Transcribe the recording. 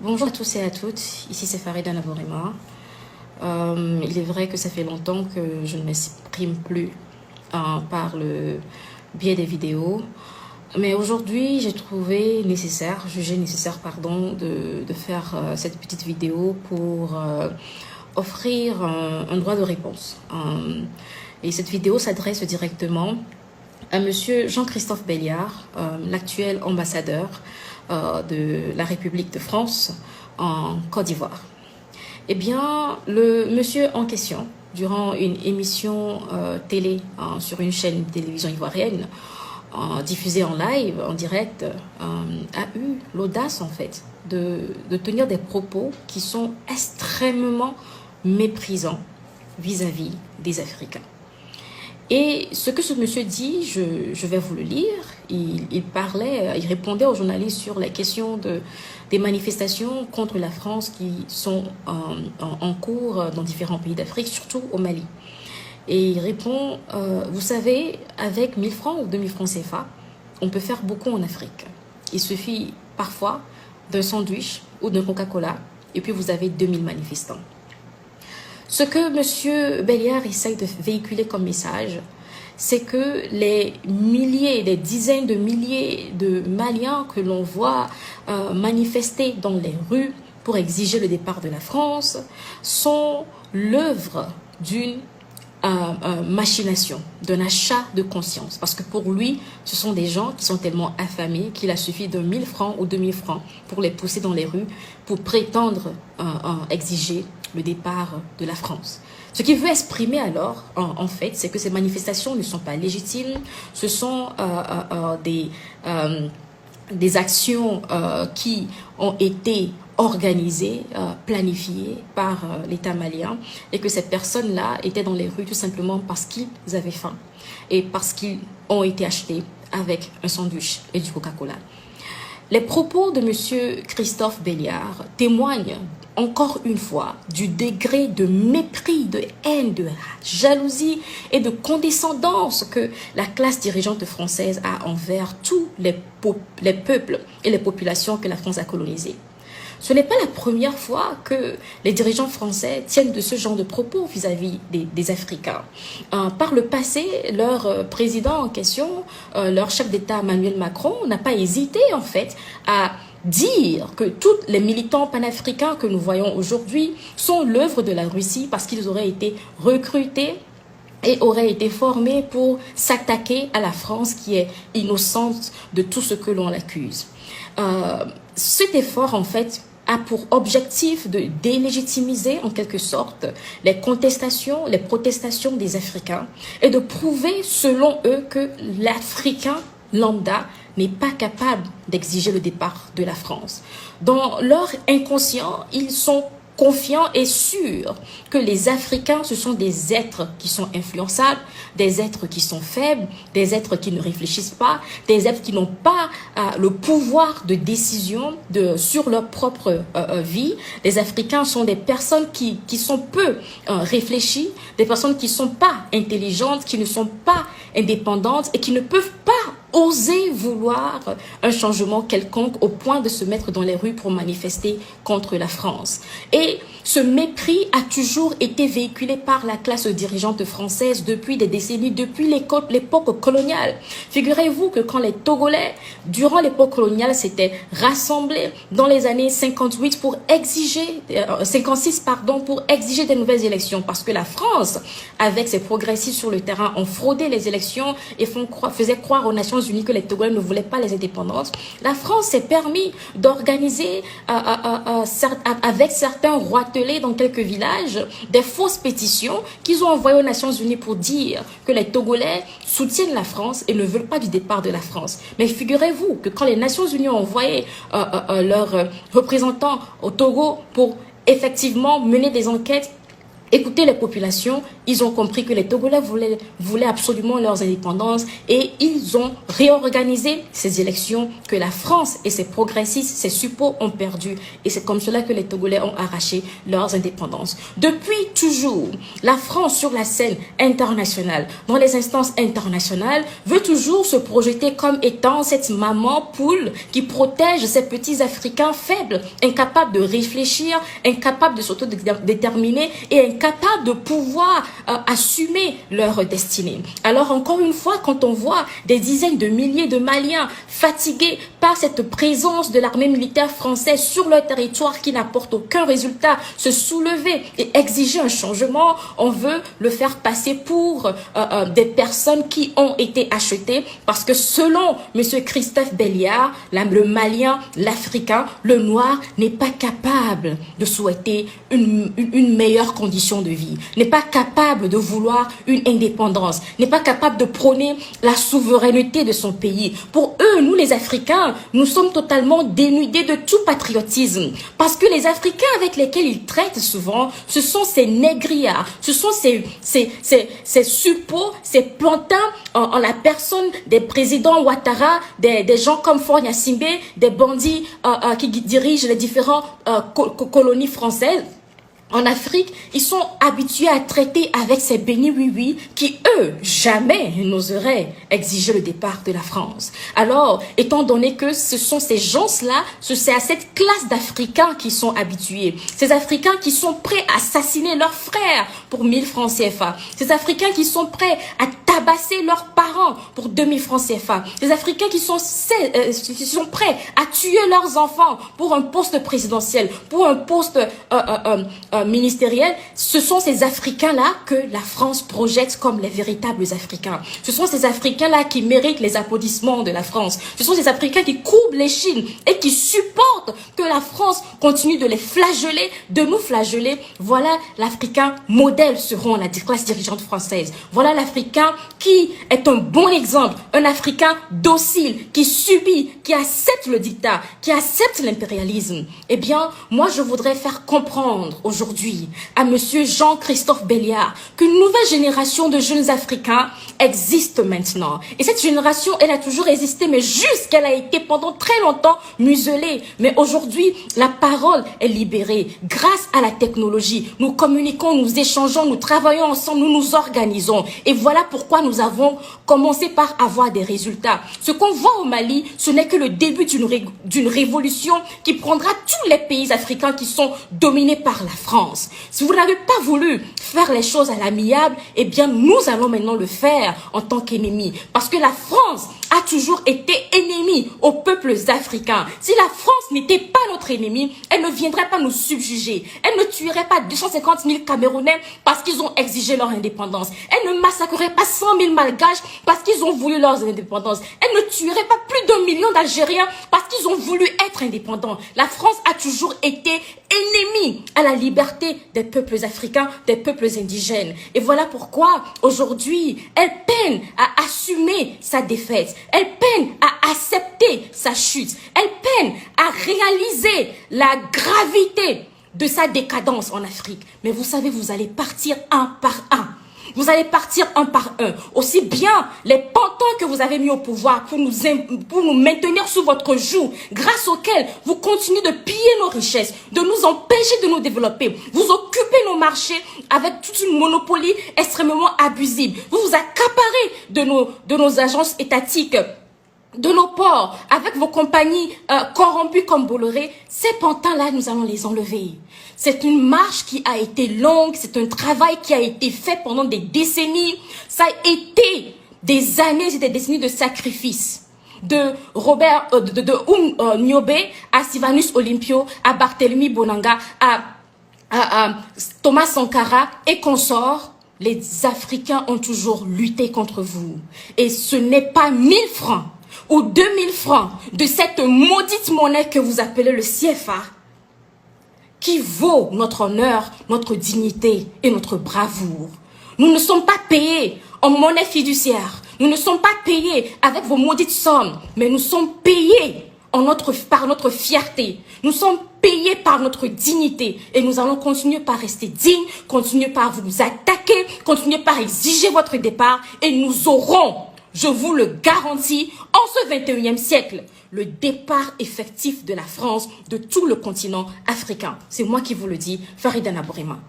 Bonjour à tous et à toutes, ici c'est Farida Navorima. Il est vrai que ça fait longtemps que je ne m'exprime plus par le biais des vidéos. Mais aujourd'hui, j'ai trouvé nécessaire, jugé nécessaire, pardon, de faire cette petite vidéo pour offrir un droit de réponse. Et cette vidéo s'adresse directement à Monsieur Jean-Christophe Belliard, l'actuel ambassadeur de la République de France en Côte d'Ivoire. Eh bien, le monsieur en question, durant une émission télé sur une chaîne de télévision ivoirienne, diffusée en live, en direct, a eu l'audace en fait de tenir des propos qui sont extrêmement méprisants vis-à-vis des Africains. Et ce que ce monsieur dit, je vais vous le lire. Il répondait aux journalistes sur la question des manifestations contre la France qui sont en cours dans différents pays d'Afrique, surtout au Mali. Et il répond, vous savez, avec 1000 francs ou 2000 francs CFA, on peut faire beaucoup en Afrique. Il suffit parfois d'un sandwich ou d'un Coca-Cola et puis vous avez 2000 manifestants. Ce que M. Belliard essaye de véhiculer comme message, c'est que les milliers, les dizaines de milliers de Maliens que l'on voit manifester dans les rues pour exiger le départ de la France sont l'œuvre d'une machination, d'un achat de conscience. Parce que pour lui, ce sont des gens qui sont tellement affamés qu'il a suffi de 1000 francs ou 2000 francs pour les pousser dans les rues pour prétendre exiger le départ de la France. Ce qu'il veut exprimer alors, en fait, c'est que ces manifestations ne sont pas légitimes. Ce sont des actions qui ont été organisées, planifiées par l'État malien et que ces personnes-là étaient dans les rues tout simplement parce qu'ils avaient faim et parce qu'ils ont été achetés avec un sandwich et du Coca-Cola. Les propos de M. Christophe Belliard témoignent encore une fois du degré de mépris, de haine, de jalousie et de condescendance que la classe dirigeante française a envers tous les peuples et les populations que la France a colonisées. Ce n'est pas la première fois que les dirigeants français tiennent de ce genre de propos vis-à-vis des Africains. Par le passé, leur président en question, leur chef d'État Emmanuel Macron, n'a pas hésité en fait à dire que tous les militants panafricains que nous voyons aujourd'hui sont l'œuvre de la Russie parce qu'ils auraient été recrutés et auraient été formés pour s'attaquer à la France qui est innocente de tout ce que l'on l'accuse. Cet effort, en fait, a pour objectif de délégitimiser en quelque sorte les contestations, les protestations des Africains et de prouver selon eux que l'Africain lambda n'est pas capable d'exiger le départ de la France. Dans leur inconscient, ils sont confiants et sûrs que les Africains, ce sont des êtres qui sont influençables, des êtres qui sont faibles, des êtres qui ne réfléchissent pas, des êtres qui n'ont pas le pouvoir de décision sur leur propre vie. Les Africains sont des personnes qui sont peu réfléchies, des personnes qui ne sont pas intelligentes, qui ne sont pas indépendantes et qui ne peuvent pas oser vouloir un changement quelconque au point de se mettre dans les rues pour manifester contre la France. Et ce mépris a toujours été véhiculé par la classe dirigeante française depuis des décennies, depuis l'époque coloniale. Figurez-vous que quand les Togolais, durant l'époque coloniale, s'étaient rassemblés dans les années 58 pour exiger, 56 pardon, pour exiger des nouvelles élections, parce que la France, avec ses progressistes sur le terrain, ont fraudé les élections et faisaient croire aux Nations Unies que les Togolais ne voulaient pas les indépendances. La France s'est permis d'organiser avec certains rois dans quelques villages, des fausses pétitions qu'ils ont envoyées aux Nations Unies pour dire que les Togolais soutiennent la France et ne veulent pas du départ de la France. Mais figurez-vous que quand les Nations Unies ont envoyé leurs représentants au Togo pour effectivement mener des enquêtes écouté les populations, ils ont compris que les Togolais voulaient absolument leurs indépendances et ils ont réorganisé ces élections que la France et ses progressistes, ses suppôts ont perdu. Et c'est comme cela que les Togolais ont arraché leurs indépendances. Depuis toujours, la France sur la scène internationale, dans les instances internationales, veut toujours se projeter comme étant cette maman poule qui protège ces petits Africains faibles, incapables de réfléchir, incapables de s'autodéterminer et incapables de pouvoir assumer leur destinée. Alors encore une fois, quand on voit des dizaines de milliers de Maliens fatigués par cette présence de l'armée militaire française sur leur territoire qui n'apporte aucun résultat, se soulever et exiger un changement, on veut le faire passer pour des personnes qui ont été achetées parce que selon M. Christophe Béliard, le Malien, l'Africain, le Noir n'est pas capable de souhaiter une meilleure condition de vie, n'est pas capable de vouloir une indépendance, n'est pas capable de prôner la souveraineté de son pays. Pour eux, nous les Africains, nous sommes totalement dénudés de tout patriotisme parce que les Africains avec lesquels ils traitent souvent, ce sont ces négriards, ce sont ces suppôts, ces plantins en la personne des présidents Ouattara, des gens comme Faure Gnassingbé, des bandits qui dirigent les différentes colonies françaises. En Afrique, ils sont habitués à traiter avec ces bénis oui-oui qui, eux, jamais n'oseraient exiger le départ de la France. Alors, étant donné que ce sont ces gens-là, c'est à cette classe d'Africains qui sont habitués. Ces Africains qui sont prêts à assassiner leurs frères pour 1000 francs CFA. Ces Africains qui sont prêts à tabasser leurs parents pour 2000 francs CFA. Ces Africains qui sont prêts à tuer leurs enfants pour un poste présidentiel, pour un poste ministériel. Ce sont ces Africains-là que la France projette comme les véritables Africains. Ce sont ces Africains-là qui méritent les applaudissements de la France. Ce sont ces Africains qui courbent l'échine et qui supportent que la France continue de les flageller, de nous flageller. Voilà l'Africain modèle selon la classe dirigeante française. Voilà l'Africain qui est un bon exemple, un Africain docile, qui subit, qui accepte le dictat, qui accepte l'impérialisme. Eh bien, moi, je voudrais faire comprendre aujourd'hui à monsieur Jean-Christophe Béliard qu'une nouvelle génération de jeunes Africains existe maintenant. Et cette génération, elle a toujours existé, mais juste qu'elle a été pendant très longtemps muselée. Mais aujourd'hui, la parole est libérée grâce à la technologie. Nous communiquons, nous échangeons, nous travaillons ensemble, nous nous organisons. Et voilà pourquoi nous avons commencé par avoir des résultats. Ce qu'on voit au Mali, ce n'est que le début d'une révolution qui prendra tous les pays africains qui sont dominés par la France. Si vous n'avez pas voulu faire les choses à l'amiable, eh bien nous allons maintenant le faire en tant qu'ennemis. Parce que la France a toujours été ennemie aux peuples africains. Si la France n'était pas notre ennemie, elle ne viendrait pas nous subjuger. Elle ne tuerait pas 250 000 Camerounais parce qu'ils ont exigé leur indépendance. Elle ne massacrerait pas 100 000 Malgaches parce qu'ils ont voulu leur indépendance. Elle ne tuerait pas plus d'1 million d'Algériens parce qu'ils ont voulu être indépendants. La France a toujours été ennemie à la liberté des peuples africains, des peuples indigènes. Et voilà pourquoi aujourd'hui, elle peine à assumer sa défaite. Elle peine à accepter sa chute. Elle peine à réaliser la gravité de sa décadence en Afrique. Mais vous savez, vous allez partir un par un. Vous allez partir un par un. Aussi bien les pantins que vous avez mis au pouvoir pour nous maintenir sous votre joug, grâce auxquels vous continuez de piller nos richesses, de nous empêcher de nous développer. Vous occupez nos marchés avec toute une monopolie extrêmement abusive. Vous vous accaparez de nos agences étatiques, de nos ports, avec vos compagnies corrompues comme Bolloré. Ces pantins-là, nous allons les enlever. C'est une marche qui a été longue, c'est un travail qui a été fait pendant des décennies. Ça a été des années et des décennies de sacrifice. De Robert, Niobe à Sylvanus Olympio, à Barthélemy Bonanga, à Thomas Sankara et consorts. Les Africains ont toujours lutté contre vous. Et ce n'est pas 1000 francs ou 2000 francs de cette maudite monnaie que vous appelez le CFA qui vaut notre honneur, notre dignité et notre bravoure. Nous ne sommes pas payés en monnaie fiduciaire. Nous ne sommes pas payés avec vos maudites sommes, mais nous sommes payés par notre fierté. Nous sommes payés par notre dignité et nous allons continuer par rester dignes, continuer par vous attaquer, continuer par exiger votre départ et nous aurons, je vous le garantis, en ce 21e siècle, le départ effectif de la France de tout le continent africain. C'est moi qui vous le dis, Faridana Bourima.